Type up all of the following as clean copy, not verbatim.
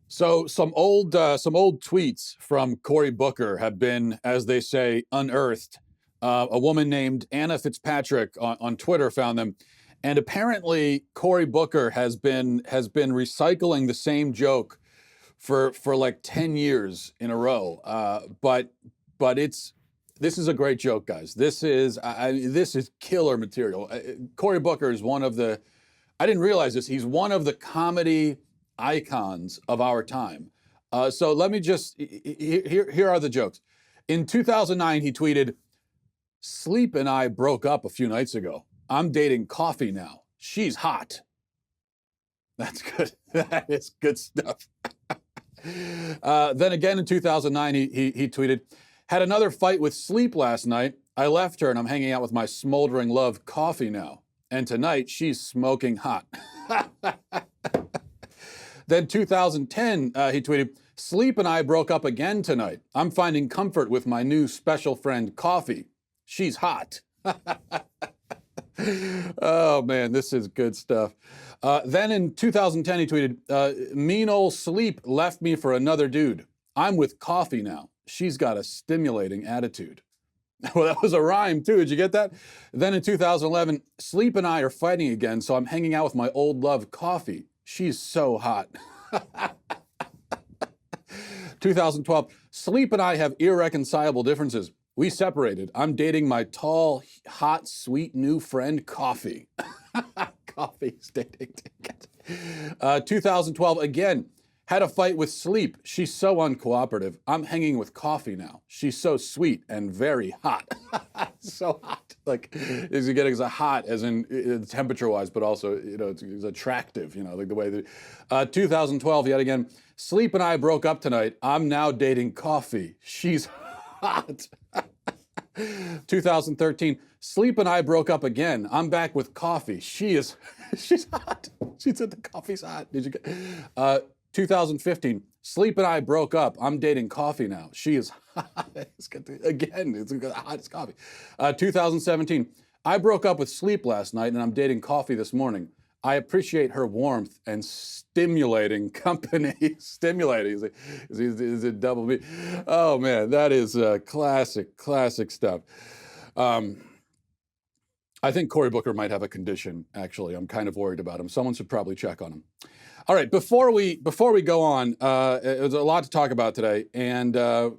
So some old tweets from Cory Booker have been, as they say, unearthed. A woman named Anna Fitzpatrick on Twitter found them, and apparently Cory Booker has been recycling the same joke for like 10 years in a row. But this is a great joke, guys. This is killer material. Cory Booker is one of the, I didn't realize this. He's one of the comedy icons of our time. So let me just, here are the jokes. In 2009, he tweeted, "Sleep and I broke up a few nights ago. I'm dating Coffee now. She's hot." That's good. That is good stuff. Then again in 2009, he tweeted, "Had another fight with Sleep last night. I left her and I'm hanging out with my smoldering love Coffee now. And tonight she's smoking hot." Then 2010, he tweeted, "Sleep and I broke up again tonight. I'm finding comfort with my new special friend Coffee. She's hot." Oh man, this is good stuff. Then in 2010, he tweeted, "Mean old Sleep left me for another dude. I'm with Coffee now. She's got a stimulating attitude." Well, that was a rhyme too. Did you get that? Then in 2011, "Sleep and I are fighting again, so I'm hanging out with my old love Coffee. She's so hot." 2012, "Sleep and I have irreconcilable differences. We separated. I'm dating my tall, hot, sweet new friend Coffee." Coffee's dating. 2012, again, "Had a fight with Sleep. She's so uncooperative. I'm hanging with Coffee now. She's so sweet and very hot." So hot. Like, is he getting as hot as in temperature-wise, but also, it's attractive, like the way that. 2012, yet again, "Sleep and I broke up tonight. I'm now dating Coffee. She's hot." 2013, "Sleep and I broke up again. I'm back with Coffee. She's hot." She said the coffee's hot. Did you get? 2015, "Sleep and I broke up. I'm dating Coffee now. She is hot." Again, it's hot as coffee. 2017, "I broke up with Sleep last night and I'm dating Coffee this morning. I appreciate her warmth and stimulating company." Stimulating. Is it double B? Oh man, that is classic stuff. I think Cory Booker might have a condition, actually. I'm kind of worried about him. Someone should probably check on him. All right, before we go on, there's a lot to talk about today, and I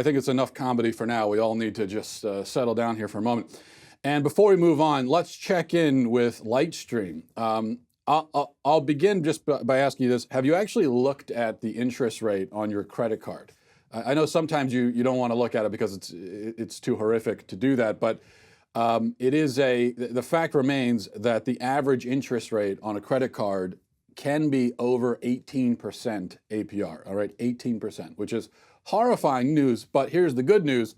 think it's enough comedy for now. We all need to just settle down here for a moment. And before we move on, let's check in with LightStream. I'll begin just by asking you this. Have you actually looked at the interest rate on your credit card? I know sometimes you don't want to look at it because it's too horrific to do that, but the fact remains that the average interest rate on a credit card can be over 18% APR, all right, 18%, which is horrifying news. But here's the good news.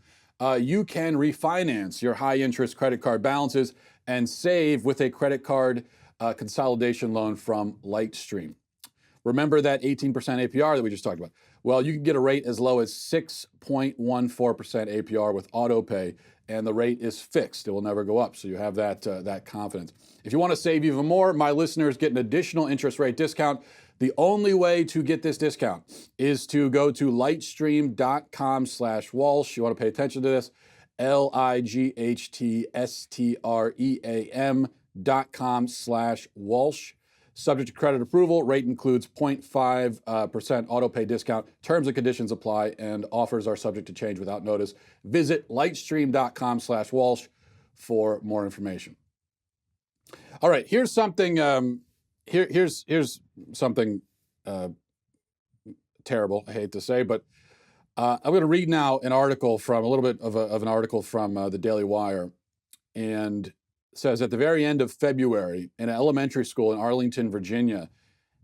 You can refinance your high interest credit card balances and save with a credit card consolidation loan from LightStream. Remember that 18% APR that we just talked about? Well, you can get a rate as low as 6.14% APR with autopay, and the rate is fixed. It will never go up, so you have that confidence. If you want to save even more, my listeners get an additional interest rate discount. The only way to get this discount is to go to lightstream.com/Walsh. You want to pay attention to this. lightstream.com/Walsh. Subject to credit approval. Rate includes 0.5% autopay discount. Terms and conditions apply, and offers are subject to change without notice. Visit lightstream.com/Walsh for more information. All right, here's something. Here's something terrible. I hate to say, but I'm going to read now an article from a little bit of an article from the Daily Wire, and says at the very end of February, an elementary school in Arlington, Virginia,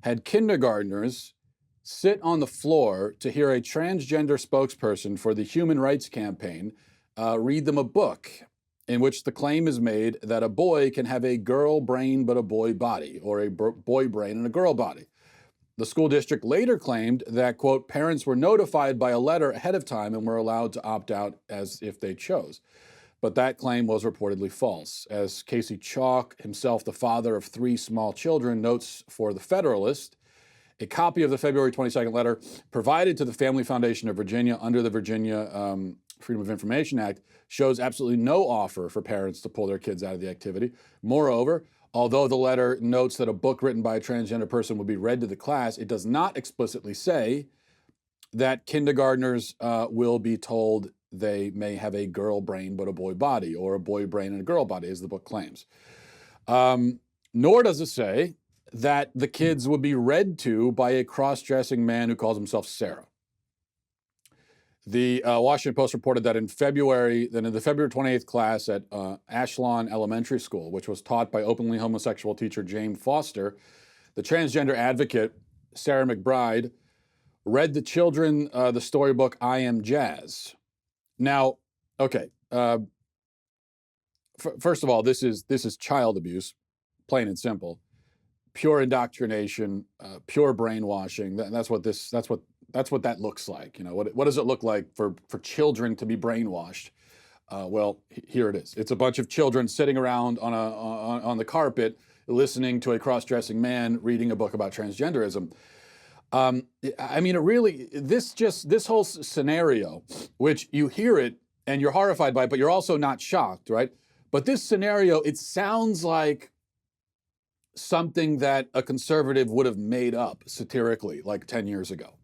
had kindergartners sit on the floor to hear a transgender spokesperson for the Human Rights Campaign read them a book in which the claim is made that a boy can have a girl brain but a boy body, or a boy brain and a girl body. The school district later claimed that, quote, parents were notified by a letter ahead of time and were allowed to opt out as if they chose. But that claim was reportedly false. As Casey Chalk, himself the father of 3 small children, notes for The Federalist, A copy of the February 22nd letter provided to the Family Foundation of Virginia under the Virginia Freedom of Information Act shows absolutely no offer for parents to pull their kids out of the activity. Moreover, although the letter notes that a book written by a transgender person would be read to the class, it does not explicitly say that kindergartners will be told they may have a girl brain but a boy body, or a boy brain and a girl body, as the book claims. Nor does it say that the kids would be read to by a cross-dressing man who calls himself Sarah. The Washington Post reported that in the February 28th class at Ashland Elementary School, which was taught by openly homosexual teacher Jane Foster, the transgender advocate, Sarah McBride, read the children the storybook I Am Jazz. Now, okay, first of all, this is child abuse, plain and simple. Pure indoctrination, pure brainwashing. That's what that looks like. You know, what does it look like for children to be brainwashed? Well, here it is. It's a bunch of children sitting around on the carpet listening to a cross-dressing man reading a book about transgenderism. I mean, it really, this whole scenario, which you hear it and you're horrified by it, but you're also not shocked, right? But this scenario, it sounds like something that a conservative would have made up satirically like 10 years ago,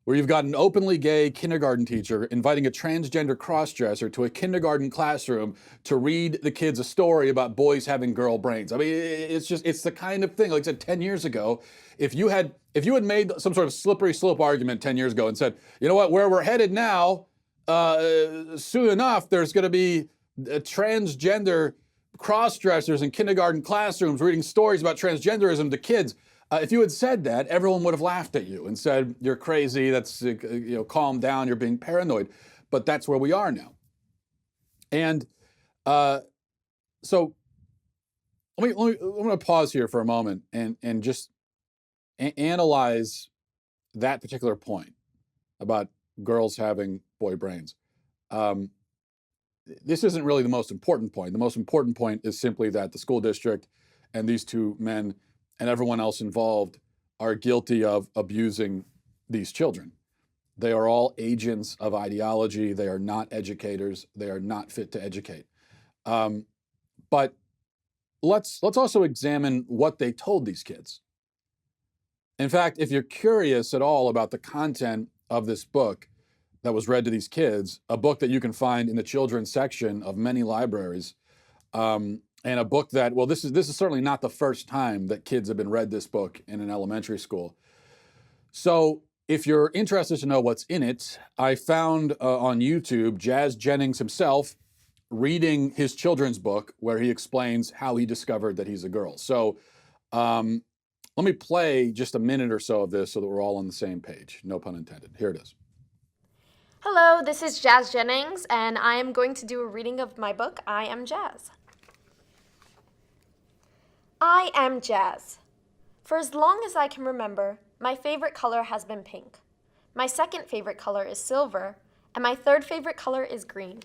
where you've got an openly gay kindergarten teacher inviting a transgender crossdresser to a kindergarten classroom to read the kids a story about boys having girl brains. I mean, it's the kind of thing, like I said, 10 years ago, if you had made some sort of slippery slope argument 10 years ago and said, you know what, where we're headed now, soon enough, there's going to be a transgender cross-dressers in kindergarten classrooms reading stories about transgenderism to kids. If you had said that, everyone would have laughed at you and said, you're crazy, that's, calm down, you're being paranoid. But that's where we are now. And so I'm going to pause here for a moment and just analyze that particular point about girls having boy brains. This isn't really the most important point. The most important point is simply that the school district and these two men and everyone else involved are guilty of abusing these children. They are all agents of ideology. They are not educators. They are not fit to educate. But let's also examine what they told these kids. In fact, if you're curious at all about the content of this book that was read to these kids, a book that you can find in the children's section of many libraries, and a book that, well, this is certainly not the first time that kids have been read this book in an elementary school. So if you're interested to know what's in it, I found on YouTube Jazz Jennings himself reading his children's book where he explains how he discovered that he's a girl. So let me play just a minute or so of this so that we're all on the same page. No pun intended. Here it is. Hello, this is Jazz Jennings, and I am going to do a reading of my book, I Am Jazz. I am Jazz. For as long as I can remember, my favorite color has been pink. My second favorite color is silver, and my third favorite color is green.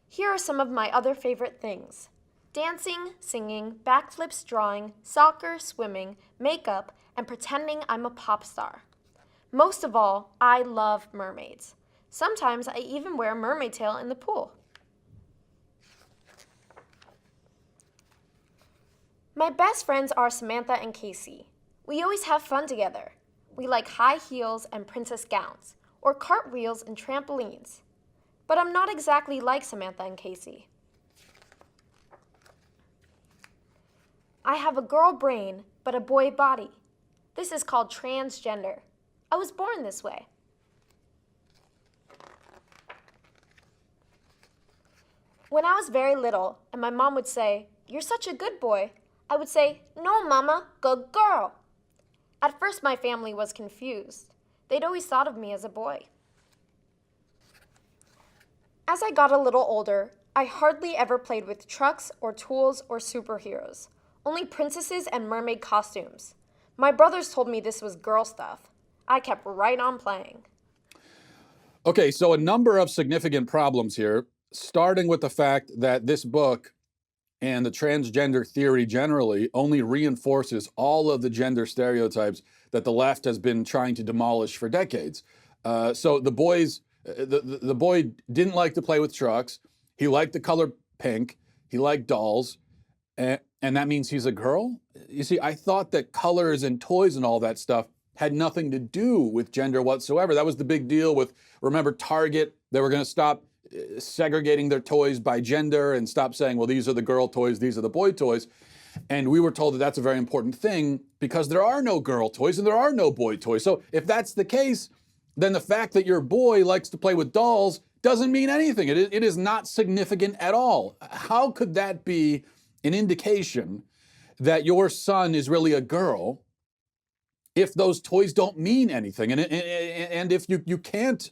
Here are some of my other favorite things: dancing, singing, backflips, drawing, soccer, swimming, makeup, and pretending I'm a pop star. Most of all, I love mermaids. Sometimes I even wear a mermaid tail in the pool. My best friends are Samantha and Casey. We always have fun together. We like high heels and princess gowns, or cartwheels and trampolines. But I'm not exactly like Samantha and Casey. I have a girl brain, but a boy body. This is called transgender. I was born this way. When I was very little, and my mom would say, "You're such a good boy," I would say, "No, Mama, good girl." At first, my family was confused. They'd always thought of me as a boy. As I got a little older, I hardly ever played with trucks or tools or superheroes, only princesses and mermaid costumes. My brothers told me this was girl stuff. I kept right on playing. Okay, so a number of significant problems here, starting with the fact that this book and the transgender theory generally only reinforces all of the gender stereotypes that the left has been trying to demolish for decades. So the boy didn't like to play with trucks. He liked the color pink. He liked dolls. And that means he's a girl? You see, I thought that colors and toys and all that stuff had nothing to do with gender whatsoever. That was the big deal with, remember, Target. They were going to stop segregating their toys by gender and stop saying, well, these are the girl toys, these are the boy toys. And we were told that that's a very important thing because there are no girl toys and there are no boy toys. So if that's the case, then the fact that your boy likes to play with dolls doesn't mean anything. It is not significant at all. How could that be an indication that your son is really a girl if those toys don't mean anything? And if you can't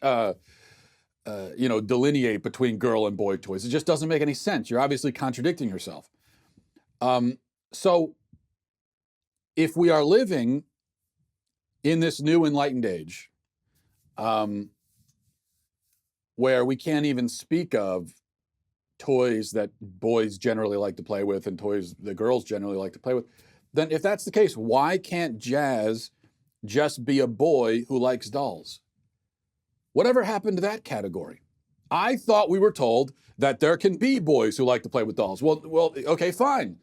delineate between girl and boy toys, it just doesn't make any sense. You're obviously contradicting yourself. So if we are living in this new enlightened age, where we can't even speak of toys that boys generally like to play with and toys that girls generally like to play with, then if that's the case, why can't Jazz just be a boy who likes dolls? Whatever happened to that category? I thought we were told that there can be boys who like to play with dolls. Well, okay, fine.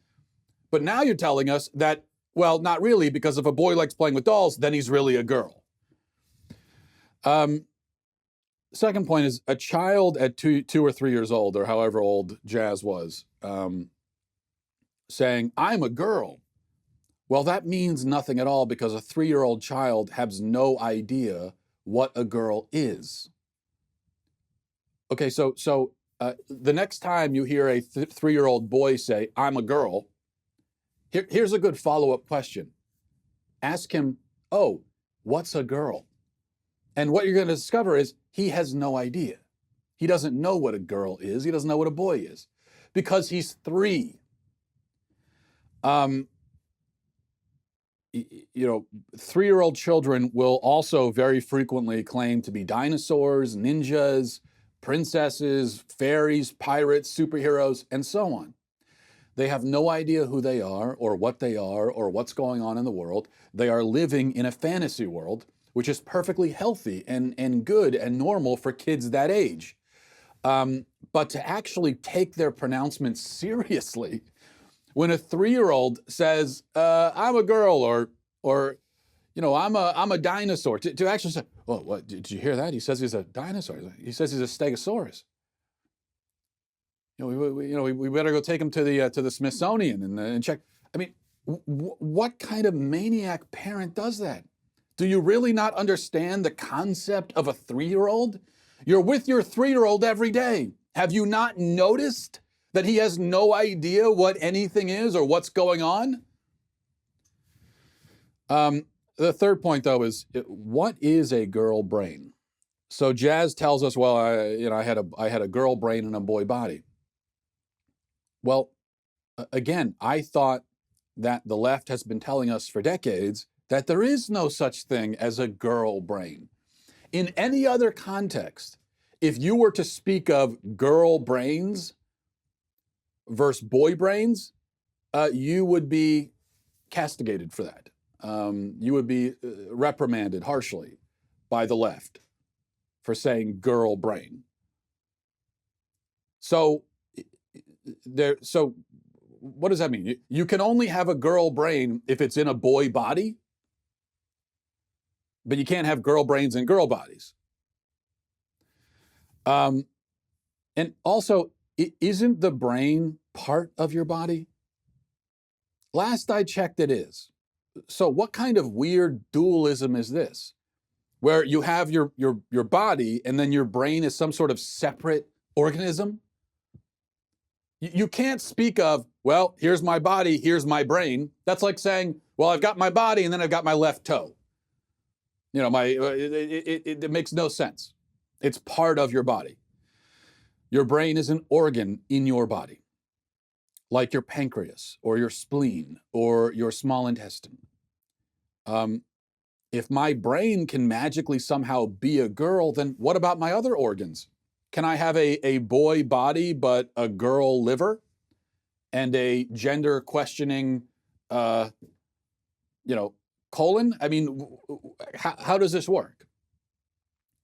But now you're telling us that, well, not really, because if a boy likes playing with dolls, then he's really a girl. Second point is a child at 2 or 3 years old, or however old Jazz was, saying, I'm a girl. Well, that means nothing at all because a 3-year-old child has no idea what a girl is. Okay, so the next time you hear a 3-year-old boy say, I'm a girl, here's a good follow-up question. Ask him, oh, what's a girl? And what you're going to discover is he has no idea. He doesn't know what a girl is. He doesn't know what a boy is because he's 3. 3-year-old children will also very frequently claim to be dinosaurs, ninjas, princesses, fairies, pirates, superheroes, and so on. They have no idea who they are or what they are or what's going on in the world. They are living in a fantasy world, which is perfectly healthy and good and normal for kids that age. But to actually take their pronouncements seriously, when a 3-year-old says, I'm a girl, or I'm a dinosaur, to actually say, oh, what, did you hear that? He says he's a dinosaur. He says he's a stegosaurus. We better go take him to the Smithsonian and check. I mean, what kind of maniac parent does that? Do you really not understand the concept of a 3-year-old? You're with your 3-year-old every day. Have you not noticed that he has no idea what anything is or what's going on? The third point, though, is what is a girl brain? So Jazz tells us, well, I had a girl brain and a boy body. Well, again, I thought that the left has been telling us for decades that there is no such thing as a girl brain. In any other context, if you were to speak of girl brains versus boy brains, you would be castigated for that. You would be reprimanded harshly by the left for saying girl brain. So what does that mean? You can only have a girl brain if it's in a boy body, but you can't have girl brains in girl bodies. And also, isn't the brain part of your body? Last I checked, it is. So what kind of weird dualism is this? Where you have your body and then your brain is some sort of separate organism? You can't speak of, well, here's my body, here's my brain. That's like saying, well, I've got my body and then I've got my left toe. It makes no sense. It's part of your body. Your brain is an organ in your body, like your pancreas or your spleen or your small intestine. If my brain can magically somehow be a girl, then what about my other organs? Can I have a boy body but a girl liver? and a gender questioning, colon? I mean, how does this work?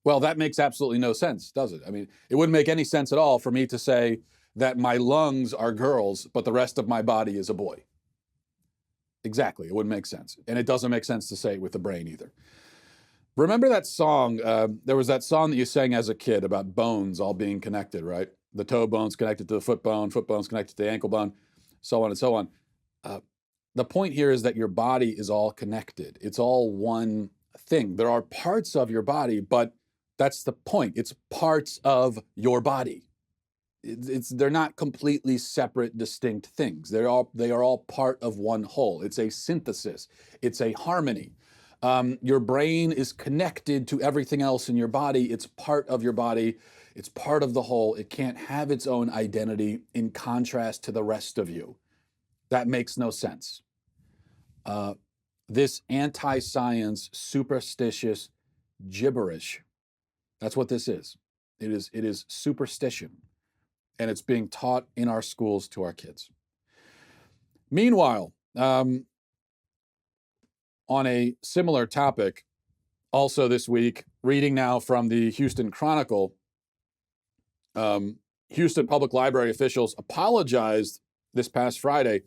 Well, that makes absolutely no sense, does it? I mean, it wouldn't make any sense at all for me to say that my lungs are girls, but the rest of my body is a boy. Exactly, it wouldn't make sense. And it doesn't make sense to say it with the brain either. Remember that song, there was that song that you sang as a kid about bones all being connected, right? The toe bone's connected to the foot bone's connected to the ankle bone, so on and so on. The point here is that your body is all connected. It's all one thing. There are parts of your body, but that's the point. It's parts of your body. They're not completely separate, distinct things. They are all part of one whole. It's a synthesis. It's a harmony. Your brain is connected to everything else in your body. It's part of your body. It's part of the whole. It can't have its own identity in contrast to the rest of you. That makes no sense. This anti-science, superstitious gibberish, that's what this is. It is superstition, and it's being taught in our schools to our kids. Meanwhile, on a similar topic, also this week, reading now from the Houston Chronicle, Houston Public Library officials apologized this past Friday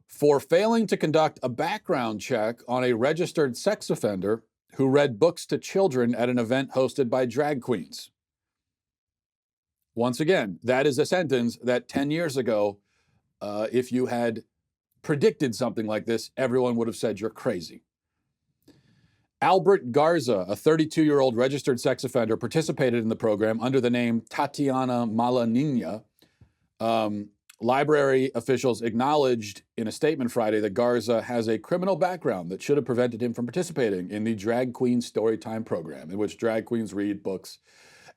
for failing to conduct a background check on a registered sex offender who read books to children at an event hosted by drag queens. Once again, that is a sentence that 10 years ago, if you had predicted something like this, everyone would have said you're crazy. Albert Garza, a 32-year-old registered sex offender, participated in the program under the name Tatiana Malanina. Library officials acknowledged in a statement Friday that Garza has a criminal background that should have prevented him from participating in the Drag Queen Storytime program, in which drag queens read books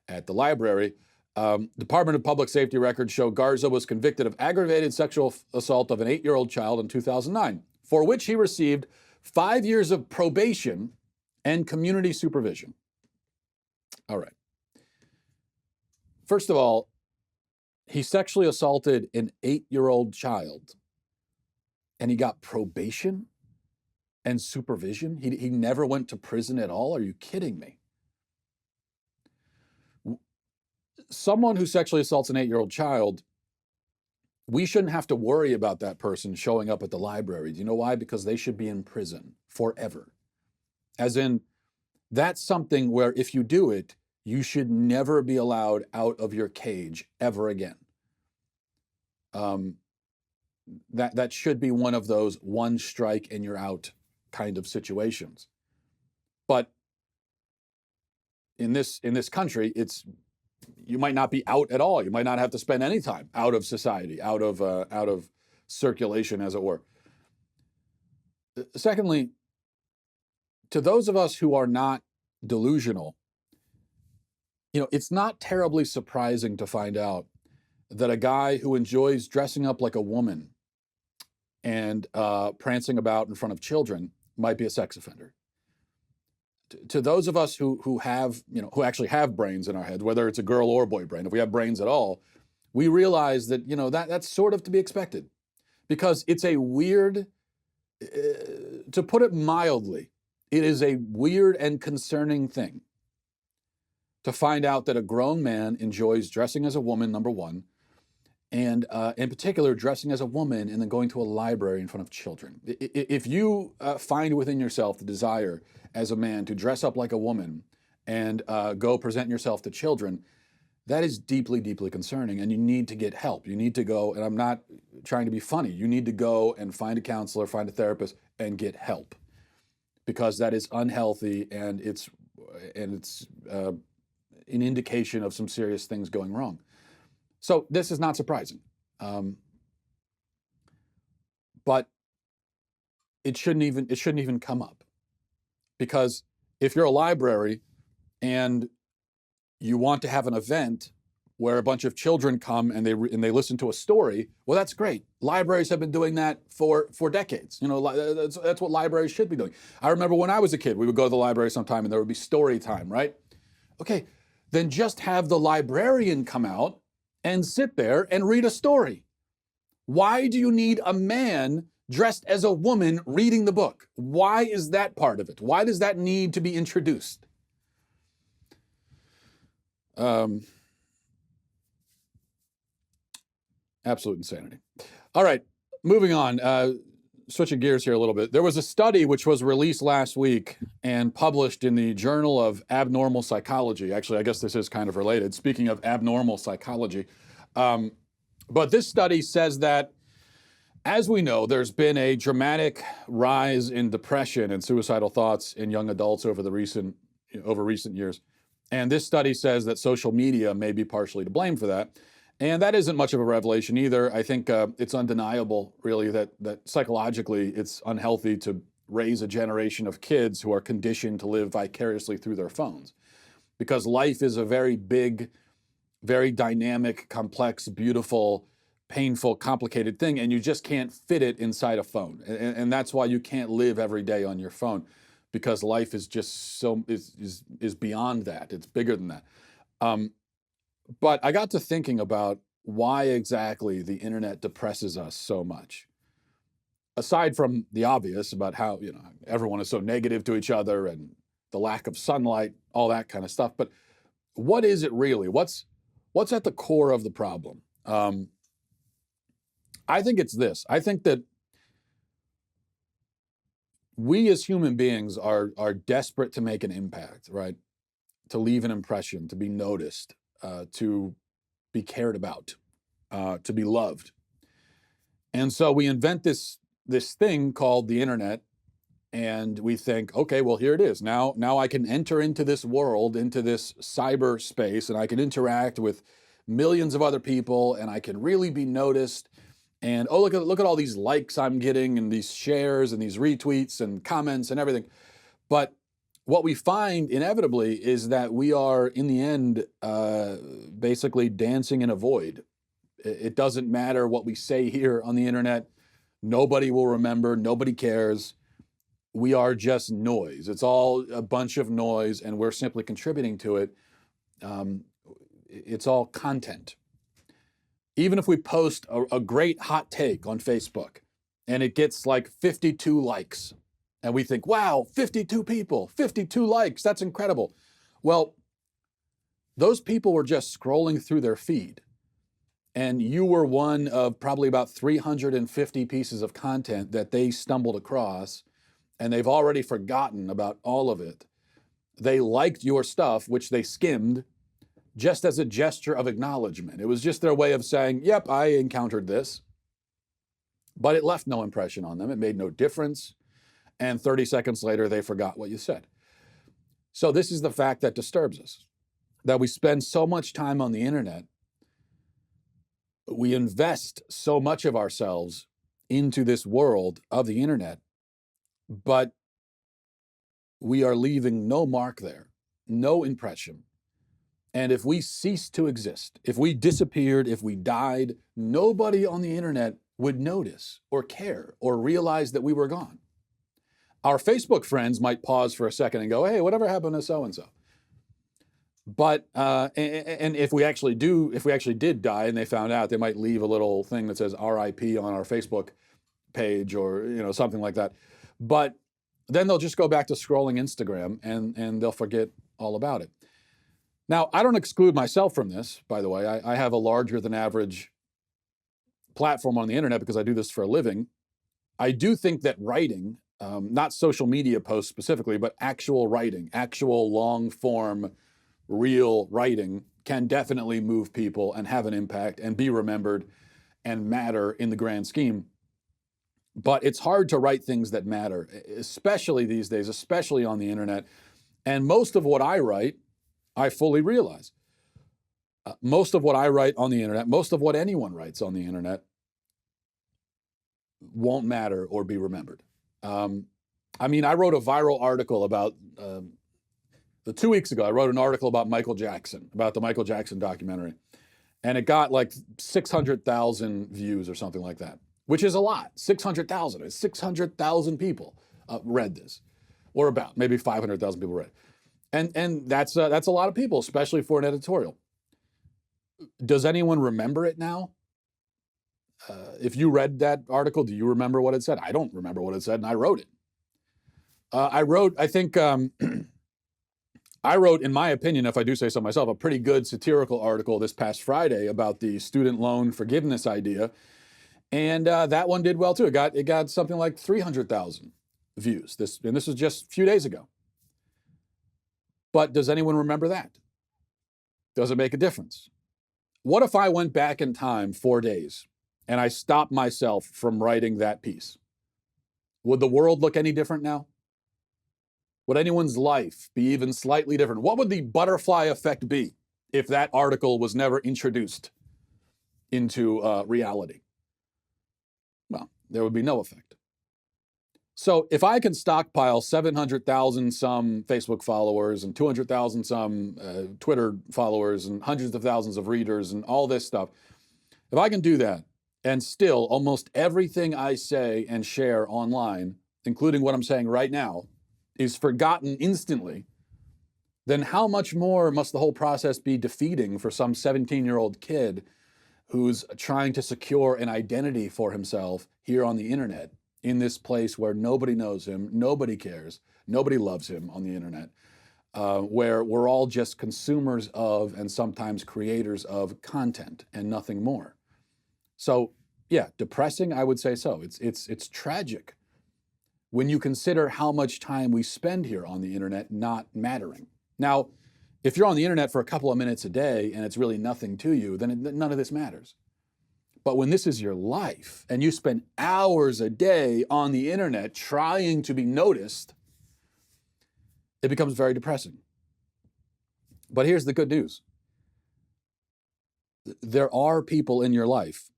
at the library. Department of Public Safety records show Garza was convicted of aggravated sexual assault of an 8-year-old child in 2009, for which he received 5 years of probation and community supervision. All right. First of all, he sexually assaulted an 8-year-old child, and he got probation and supervision? He never went to prison at all? Are you kidding me? Someone who sexually assaults an 8-year-old child, we shouldn't have to worry about that person showing up at the library. Do you know why? Because they should be in prison forever. As in, that's something where if you do it, you should never be allowed out of your cage ever again. That should be one of those one strike and you're out kind of situations. But in this country, you might not be out at all. You might not have to spend any time out of society, out of circulation, as it were. Secondly, to those of us who are not delusional, it's not terribly surprising to find out that a guy who enjoys dressing up like a woman and prancing about in front of children might be a sex offender. To those of us who actually have brains in our heads, whether it's a girl or boy brain, if we have brains at all, we realize that that's sort of to be expected, because it's a weird, to put it mildly, it is a weird and concerning thing to find out that a grown man enjoys dressing as a woman, number one, and in particular, dressing as a woman and then going to a library in front of children. If you find within yourself the desire as a man to dress up like a woman and go present yourself to children, that is deeply, deeply concerning, and you need to get help. You need to go, and I'm not trying to be funny, you need to go and find a counselor, find a therapist, and get help, because that is unhealthy, and it's an indication of some serious things going wrong. So this is not surprising, but it shouldn't even come up, because if you're a library and you want to have an event where a bunch of children come and they listen to a story, well, that's great. Libraries have been doing that for decades. That's what libraries should be doing. I remember when I was a kid, we would go to the library sometime and there would be story time, right? Okay, then just have the librarian come out and sit there and read a story. Why do you need a man dressed as a woman reading the book? Why is that part of it? Why does that need to be introduced? Absolute insanity. All right, moving on. Switching gears here a little bit. There was a study which was released last week and published in the Journal of Abnormal Psychology. Actually, I guess this is kind of related. Speaking of abnormal psychology. But this study says that, as we know, there's been a dramatic rise in depression and suicidal thoughts in young adults over recent years. And this study says that social media may be partially to blame for that. And that isn't much of a revelation either. I think it's undeniable, really, that psychologically it's unhealthy to raise a generation of kids who are conditioned to live vicariously through their phones. Because life is a very big, very dynamic, complex, beautiful, painful, complicated thing, and you just can't fit it inside a phone. And that's why you can't live every day on your phone, because life is just is beyond that. It's bigger than that. But I got to thinking about why exactly the internet depresses us so much. Aside from the obvious about how, everyone is so negative to each other and the lack of sunlight, all that kind of stuff. But what is it really? What's at the core of the problem? I think it's this. I think that we as human beings are desperate to make an impact, right? To leave an impression, to be noticed, to be cared about, to be loved. And so we invent this thing called the internet, and we think, okay, well, here it is. Now I can enter into this world, into this cyber space, and I can interact with millions of other people, and I can really be noticed. And oh, look at all these likes I'm getting, and these shares, and these retweets, and comments, and everything. But what we find inevitably is that we are, in the end, basically dancing in a void. It doesn't matter what we say here on the internet. Nobody will remember. Nobody cares. We are just noise. It's all a bunch of noise, and we're simply contributing to it. It's all content. Even if we post a great hot take on Facebook, and it gets like 52 likes, and we think, wow, 52 people, 52 likes, that's incredible. Well, those people were just scrolling through their feed, and you were one of probably about 350 pieces of content that they stumbled across, and they've already forgotten about all of it. They liked your stuff, which they skimmed, just as a gesture of acknowledgement. It was just their way of saying, yep, I encountered this. But it left no impression on them. It made no difference. And 30 seconds later, they forgot what you said. So this is the fact that disturbs us, that we spend so much time on the internet. We invest so much of ourselves into this world of the internet, but we are leaving no mark there, no impression. And if we ceased to exist, if we disappeared, if we died, nobody on the internet would notice or care or realize that we were gone. Our Facebook friends might pause for a second and go, hey, whatever happened to so-and-so? But, and if we actually did die and they found out, they might leave a little thing that says RIP on our Facebook page or, something like that. But then they'll just go back to scrolling Instagram and they'll forget all about it. Now, I don't exclude myself from this, by the way. I have a larger than average platform on the internet because I do this for a living. I do think that writing, not social media posts specifically, but actual writing, actual long form, real writing can definitely move people and have an impact and be remembered and matter in the grand scheme. But it's hard to write things that matter, especially these days, especially on the internet. And most of what I write, I fully realize. Most of what I write on the internet, most of what anyone writes on the internet won't matter or be remembered. I wrote a viral article about, 2 weeks ago, I wrote an article about Michael Jackson, about the Michael Jackson documentary. And it got like 600,000 views or something like that, which is a lot. 600,000. 600,000 people read this, or about maybe 500,000 people read it. And that's a lot of people, especially for an editorial. Does anyone remember it now? If you read that article, do you remember what it said? I don't remember what it said, and I wrote it. I think, I wrote, in my opinion, if I do say so myself, a pretty good satirical article this past Friday about the student loan forgiveness idea. And that one did well too. It got something like 300,000 views. This was just a few days ago. But does anyone remember that? Does it make a difference? What if I went back in time 4 days and I stopped myself from writing that piece? Would the world look any different now? Would anyone's life be even slightly different? What would the butterfly effect be if that article was never introduced into reality? Well, there would be no effect. So if I can stockpile 700,000 some Facebook followers and 200,000 some Twitter followers and hundreds of thousands of readers and all this stuff, if I can do that, and still almost everything I say and share online, including what I'm saying right now, is forgotten instantly, then how much more must the whole process be defeating for some 17-year-old kid who's trying to secure an identity for himself here on the internet, in this place where nobody knows him, nobody cares, nobody loves him on the internet, where we're all just consumers of and sometimes creators of content and nothing more. So yeah, depressing, I would say so. It's tragic when you consider how much time we spend here on the internet not mattering. Now, if you're on the internet for a couple of minutes a day and it's really nothing to you, then none of this matters. But when this is your life and you spend hours a day on the internet trying to be noticed, it becomes very depressing. But here's the good news. There are people in your life,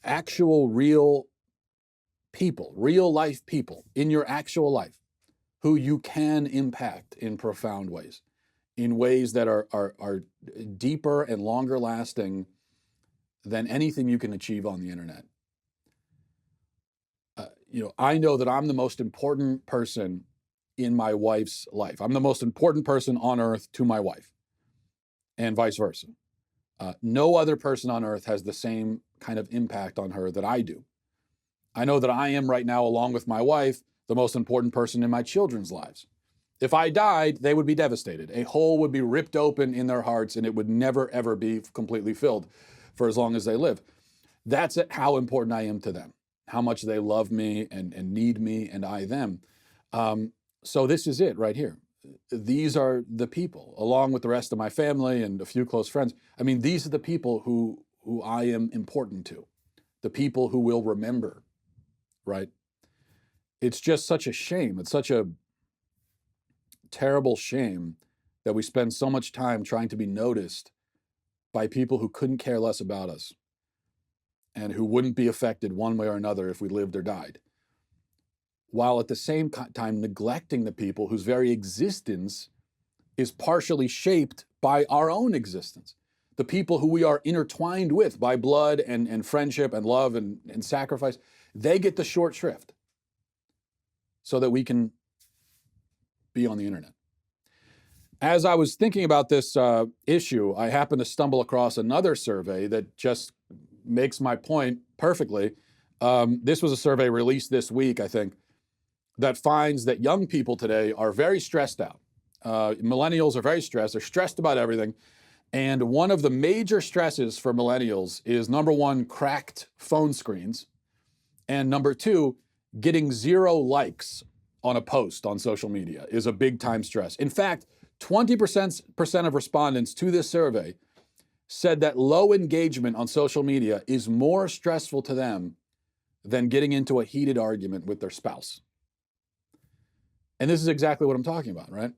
actual real people, real life people in your actual life who you can impact in profound ways, in ways that are deeper and longer lasting than anything you can achieve on the internet. I know that I'm the most important person in my wife's life. I'm the most important person on earth to my wife, and vice versa. No other person on earth has the same kind of impact on her that I do. I know that I am right now, along with my wife, the most important person in my children's lives. If I died, they would be devastated. A hole would be ripped open in their hearts and it would never, ever be completely filled for as long as they live. That's how important I am to them, how much they love me and need me and I them. So this is it right here. These are the people, along with the rest of my family and a few close friends. I mean, these are the people who I am important to, the people who will remember, right? It's just such a shame. It's such a terrible shame that we spend so much time trying to be noticed by people who couldn't care less about us and who wouldn't be affected one way or another if we lived or died, while at the same time neglecting the people whose very existence is partially shaped by our own existence. The people who we are intertwined with by blood and friendship and love and sacrifice, they get the short shrift so that we can be on the internet. As I was thinking about this issue, I happened to stumble across another survey that just makes my point perfectly. This was a survey released this week, I think, that finds that young people today are very stressed out. Millennials are very stressed. They're stressed about everything. And one of the major stresses for millennials is, number one, cracked phone screens. And number two, getting 0 likes on a post on social media is a big time stress. In fact, 20% of respondents to this survey said that low engagement on social media is more stressful to them than getting into a heated argument with their spouse. And this is exactly what I'm talking about, right?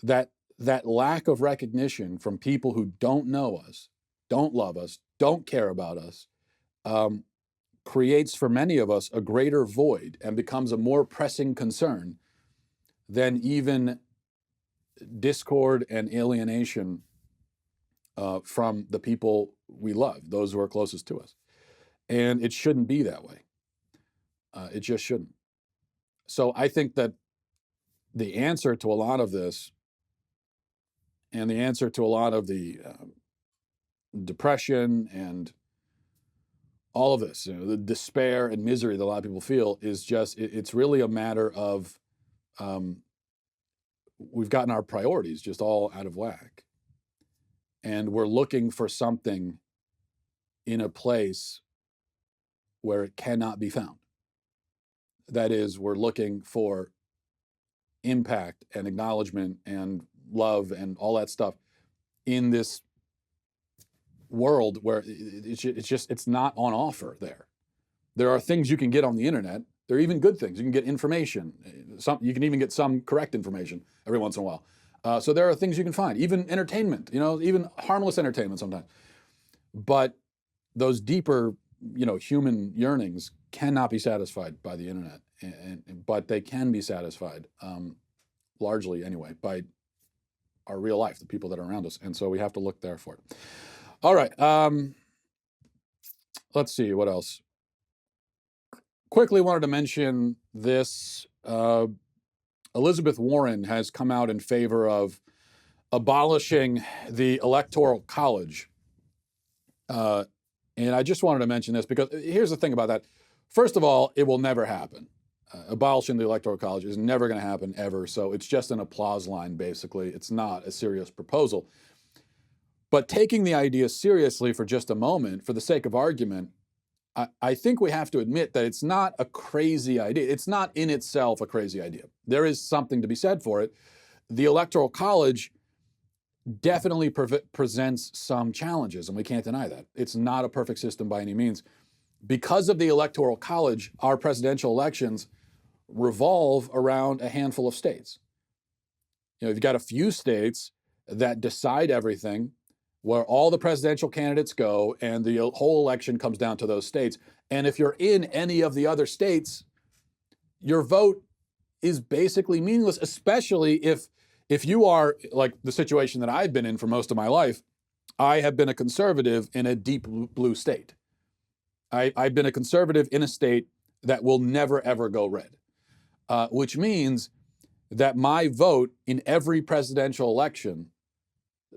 That lack of recognition from people who don't know us, don't love us, don't care about us, creates for many of us a greater void and becomes a more pressing concern than even discord and alienation from the people we love, those who are closest to us. And it shouldn't be that way. It just shouldn't. So I think that the answer to a lot of this and the answer to a lot of the depression and all of this, the despair and misery that a lot of people feel is just, it's really a matter of we've gotten our priorities just all out of whack. And we're looking for something in a place where it cannot be found. That is, we're looking for impact and acknowledgement and love and all that stuff in this world where it's not on offer there. There are things you can get on the internet. There are even good things. You can get information. You can even get some correct information every once in a while. So there are things you can find, even entertainment, even harmless entertainment sometimes. But those deeper, human yearnings cannot be satisfied by the internet, but they can be satisfied, largely anyway, by our real life, the people that are around us. And so we have to look there for it. All right. Let's see what else. Quickly wanted to mention this. Elizabeth Warren has come out in favor of abolishing the Electoral College. And I just wanted to mention this because here's the thing about that. First of all, it will never happen. Abolishing the Electoral College is never going to happen ever. So it's just an applause line, basically. It's not a serious proposal. But taking the idea seriously for just a moment, for the sake of argument, I think we have to admit that it's not a crazy idea. It's not in itself a crazy idea. There is something to be said for it. The Electoral College definitely presents some challenges, and we can't deny that. It's not a perfect system by any means. Because of the Electoral College, our presidential elections revolve around a handful of states. You've got a few states that decide everything, where all the presidential candidates go, and the whole election comes down to those states. And if you're in any of the other states, your vote is basically meaningless, especially if you are like the situation that I've been in for most of my life. I have been a conservative in a deep blue state. I've been a conservative in a state that will never, ever go red, which means that my vote in every presidential election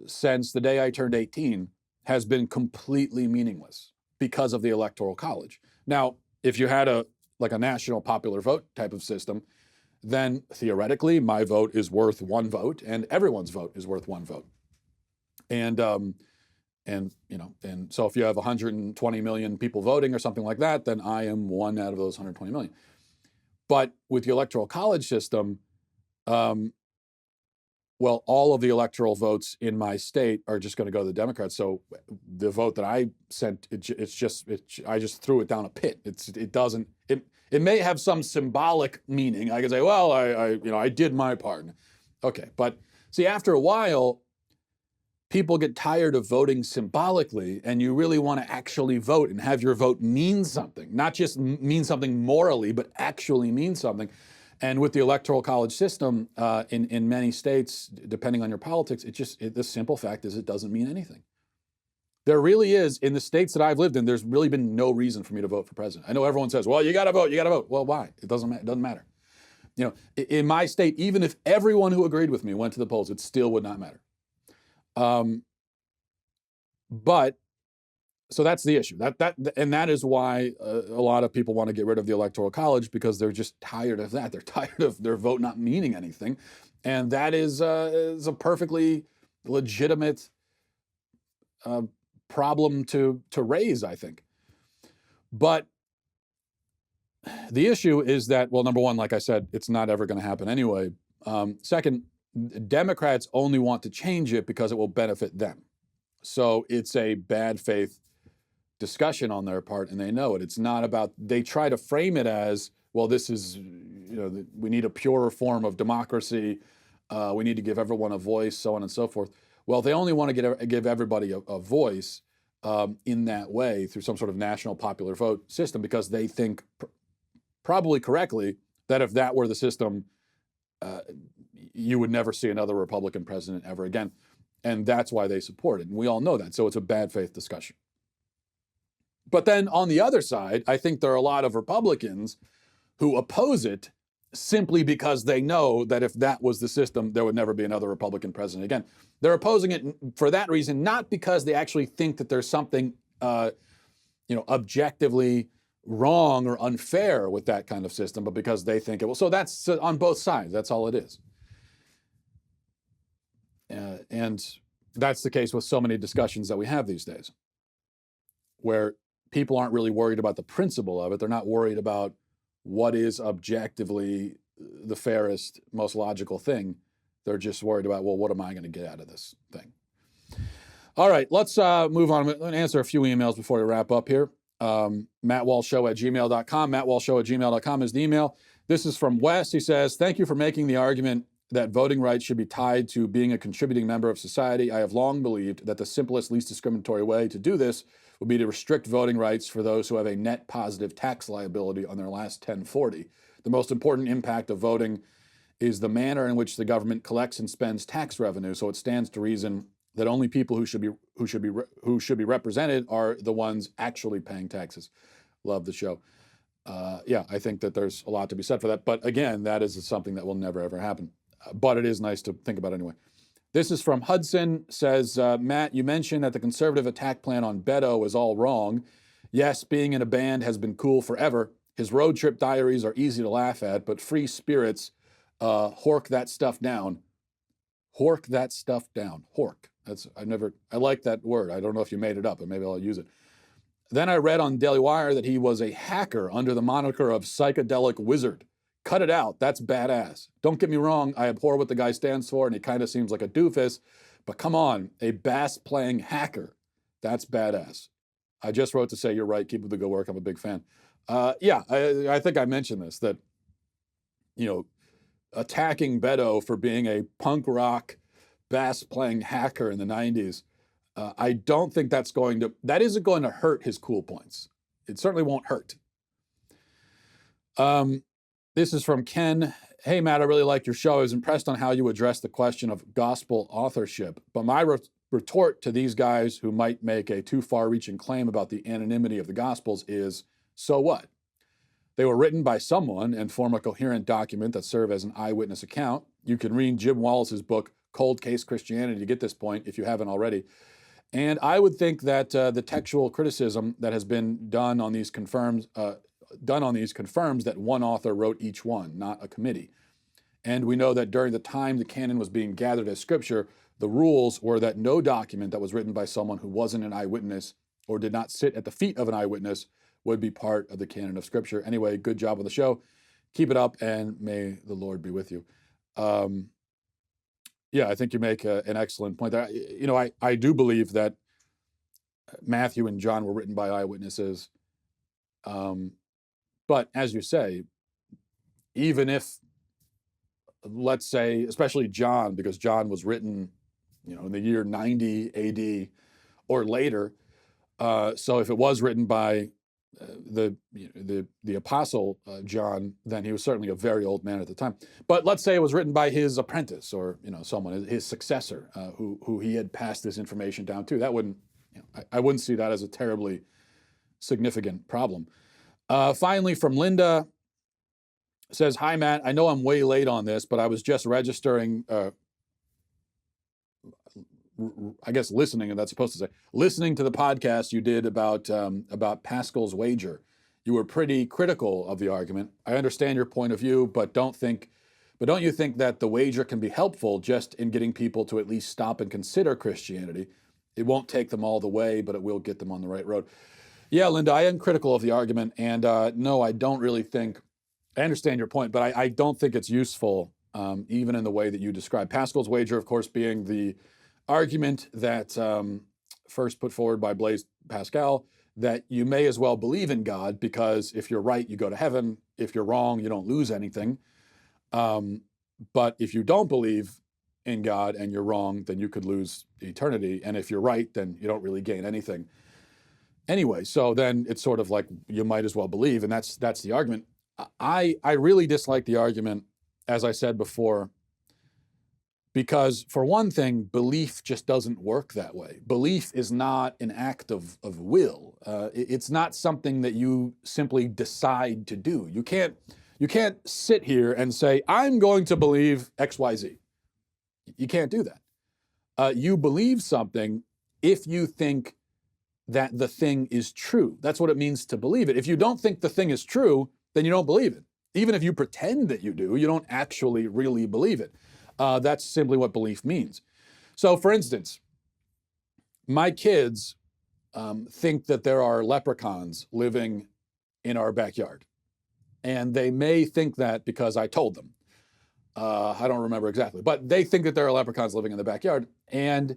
since the day I turned 18 has been completely meaningless because of the Electoral College. Now, if you had a national popular vote type of system, then theoretically my vote is worth one vote and everyone's vote is worth one vote. And so if you have 120 million people voting or something like that, then I am one out of those 120 million. But with the Electoral College system, well, all of the electoral votes in my state are just going to go to the Democrats. So the vote that I sent, I just threw it down a pit. It may have some symbolic meaning. I can say, well, I did my part. Okay, but see, after a while, people get tired of voting symbolically, and you really want to actually vote and have your vote mean something, not just mean something morally, but actually mean something. And with the Electoral College system in many states, depending on your politics, the simple fact is it doesn't mean anything. There really is, in the states that I've lived in, there's really been no reason for me to vote for president. I know everyone says, well, you got to vote. Well, why? It doesn't matter. In my state, even if everyone who agreed with me went to the polls, it still would not matter. So that's the issue. That is why a lot of people want to get rid of the Electoral College, because they're just tired of that. They're tired of their vote not meaning anything, and that is a perfectly legitimate problem to raise, I think. But the issue is that, well, number one, like I said, it's not ever going to happen anyway. Second, Democrats only want to change it because it will benefit them. So it's a bad faith discussion on their part, and they know it. It's not about, they try to frame it as, well, this is, we need a purer form of democracy. We need to give everyone a voice, so on and so forth. Well, they only want to give everybody a voice in that way through some sort of national popular vote system, because they think, probably correctly, that if that were the system, you would never see another Republican president ever again. And that's why they support it. And we all know that. So it's a bad faith discussion. But then on the other side, I think there are a lot of Republicans who oppose it simply because they know that if that was the system, there would never be another Republican president again. They're opposing it for that reason, not because they actually think that there's something, objectively wrong or unfair with that kind of system, but because they think it will. So that's on both sides. That's all it is. And that's the case with so many discussions that we have these days, where people aren't really worried about the principle of it. They're not worried about what is objectively the fairest, most logical thing. They're just worried about, well, what am I going to get out of this thing? All right, let's move on. I'm going to answer a few emails before we wrap up here. MattWalshShow@gmail.com. MattWalshShow@gmail.com is the email. This is from Wes. He says, thank you for making the argument that voting rights should be tied to being a contributing member of society. I have long believed that the simplest, least discriminatory way to do this would be to restrict voting rights for those who have a net positive tax liability on their last 1040. The most important impact of voting is the manner in which the government collects and spends tax revenue. So it stands to reason that only people who should be represented are the ones actually paying taxes. Love the show. Yeah, I think that there's a lot to be said for that. But again, that is something that will never, ever happen. But it is nice to think about anyway. This is from Hudson, says, Matt, you mentioned that the conservative attack plan on Beto is all wrong. Yes, being in a band has been cool forever. His road trip diaries are easy to laugh at, but free spirits, hork that stuff down. Hork that stuff down. Hork. I like that word. I don't know if you made it up, but maybe I'll use it. Then I read on Daily Wire that he was a hacker under the moniker of psychedelic wizard. Cut it out. That's badass. Don't get me wrong. I abhor what the guy stands for, and he kind of seems like a doofus. But come on, a bass-playing hacker. That's badass. I just wrote to say you're right. Keep up the good work. I'm a big fan. I think I mentioned this, that, attacking Beto for being a punk rock bass-playing hacker in the 90s, I don't think that isn't going to hurt his cool points. It certainly won't hurt. This is from Ken. Hey, Matt, I really like your show. I was impressed on how you address the question of gospel authorship. But my retort to these guys who might make a too far-reaching claim about the anonymity of the Gospels is, so what? They were written by someone and form a coherent document that serve as an eyewitness account. You can read Jim Wallace's book, Cold Case Christianity, to get this point if you haven't already. And I would think that the textual criticism that has been done on these confirms that one author wrote each one, not a committee. And we know that during the time the canon was being gathered as scripture, the rules were that no document that was written by someone who wasn't an eyewitness or did not sit at the feet of an eyewitness would be part of the canon of scripture. Anyway, good job on the show. Keep it up, and may the Lord be with you. Yeah, I think you make an excellent point there. I do believe that Matthew and John were written by eyewitnesses. But as you say, even if, let's say, especially John, because John was written, in the year 90 AD or later. So if it was written by the apostle John, then he was certainly a very old man at the time. But let's say it was written by his apprentice or someone, his successor, who he had passed this information down to. That wouldn't, I wouldn't see that as a terribly significant problem. Finally, from Linda, says, hi, Matt. I know I'm way late on this, but I was just registering, listening, and that's supposed to say, listening to the podcast you did about Pascal's wager. You were pretty critical of the argument. I understand your point of view, but don't you think that the wager can be helpful just in getting people to at least stop and consider Christianity? It won't take them all the way, but it will get them on the right road. Yeah, Linda, I am critical of the argument, and no, I don't really think, I understand your point, but I don't think it's useful, even in the way that you describe. Pascal's wager, of course, being the argument that first put forward by Blaise Pascal, that you may as well believe in God, because if you're right, you go to heaven. If you're wrong, you don't lose anything. But if you don't believe in God and you're wrong, then you could lose eternity. And if you're right, then you don't really gain anything. Anyway, so then it's sort of like you might as well believe, and that's the argument. I really dislike the argument, as I said before, because for one thing, belief just doesn't work that way. Belief is not an act of will. It's not something that you simply decide to do. You You can't sit here and say, I'm going to believe XYZ. You can't do that. You believe something if you think that the thing is true. That's what it means to believe it. If you don't think the thing is true, then you don't believe it. Even if you pretend that you do, you don't actually really believe it. That's simply what belief means. So, for instance, my kids think that there are leprechauns living in our backyard. And they may think that because I told them. I don't remember exactly, but they think that there are leprechauns living in the backyard. And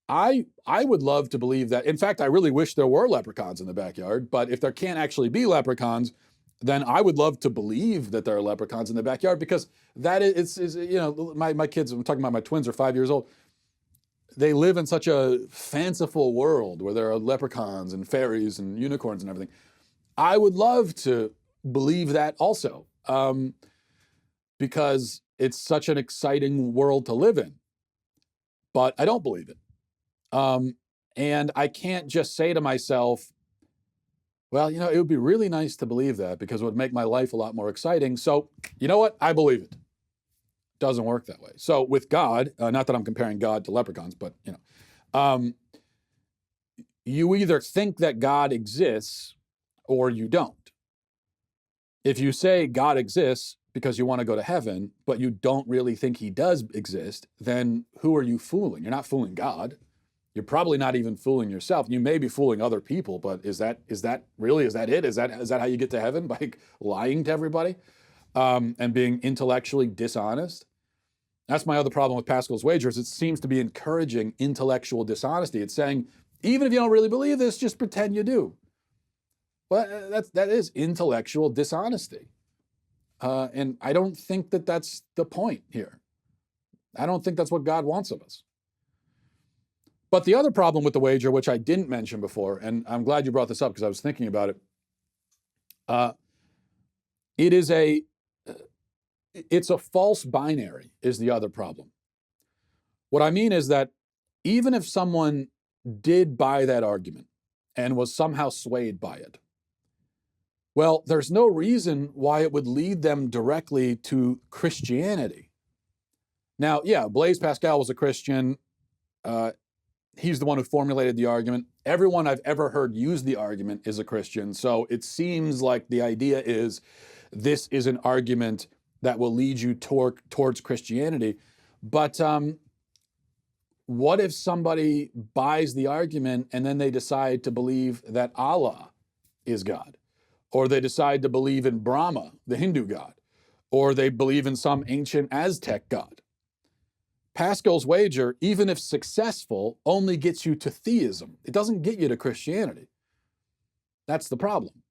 I would love to believe that. In fact, I really wish there were leprechauns in the backyard, but if there can't actually be leprechauns, then I would love to believe that there are leprechauns in the backyard, because that is you know, my kids, I'm talking about my twins, are 5 years old. They live in such a fanciful world where there are leprechauns and fairies and unicorns and everything. I would love to believe that also, because it's such an exciting world to live in. But I don't believe it. And I can't just say to myself, well, you know, it would be really nice to believe that because it would make my life a lot more exciting. So, you know what? I believe it. Doesn't work that way. So with God, not that I'm comparing God to leprechauns, but, you know, you either think that God exists or you don't. If you say God exists because you want to go to heaven, but you don't really think he does exist, then who are you fooling? You're not fooling God. You're probably not even fooling yourself. You may be fooling other people, but is that really, is that it? Is that how you get to heaven? By lying to everybody and being intellectually dishonest? That's my other problem with Pascal's wagers. It seems to be encouraging intellectual dishonesty. It's saying, even if you don't really believe this, just pretend you do. Well, that is intellectual dishonesty. And I don't think that that's the point here. I don't think that's what God wants of us. But the other problem with the wager, which I didn't mention before, and I'm glad you brought this up because I was thinking about it, it's a false binary is the other problem. What I mean is that even if someone did buy that argument and was somehow swayed by it, well, there's no reason why it would lead them directly to Christianity. Now, yeah, Blaise Pascal was a Christian. He's the one who formulated the argument. Everyone I've ever heard use the argument is a Christian. So it seems like the idea is this is an argument that will lead you towards Christianity. But what if somebody buys the argument and then they decide to believe that Allah is God? Or they decide to believe in Brahma, the Hindu god? Or they believe in some ancient Aztec god? Pascal's wager, even if successful, only gets you to theism. It doesn't get you to Christianity. That's the problem.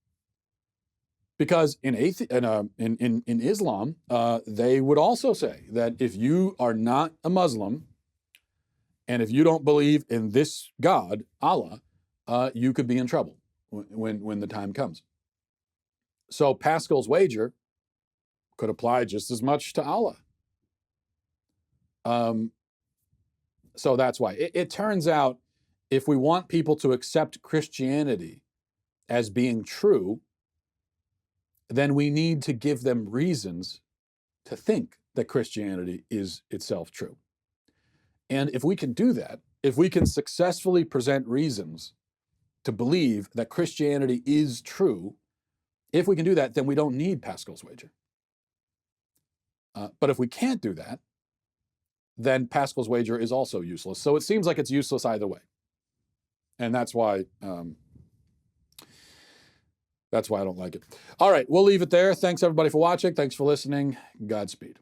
Because in Islam, they would also say that if you are not a Muslim, and if you don't believe in this God, Allah, you could be in trouble when the time comes. So Pascal's wager could apply just as much to Allah. So that's why. It turns out if we want people to accept Christianity as being true, then we need to give them reasons to think that Christianity is itself true. And if we can do that, if we can successfully present reasons to believe that Christianity is true, if we can do that, then we don't need Pascal's wager. But if we can't do that, then Pascal's wager is also useless. So it seems like it's useless either way. And that's why I don't like it. All right, we'll leave it there. Thanks everybody for watching. Thanks for listening. Godspeed.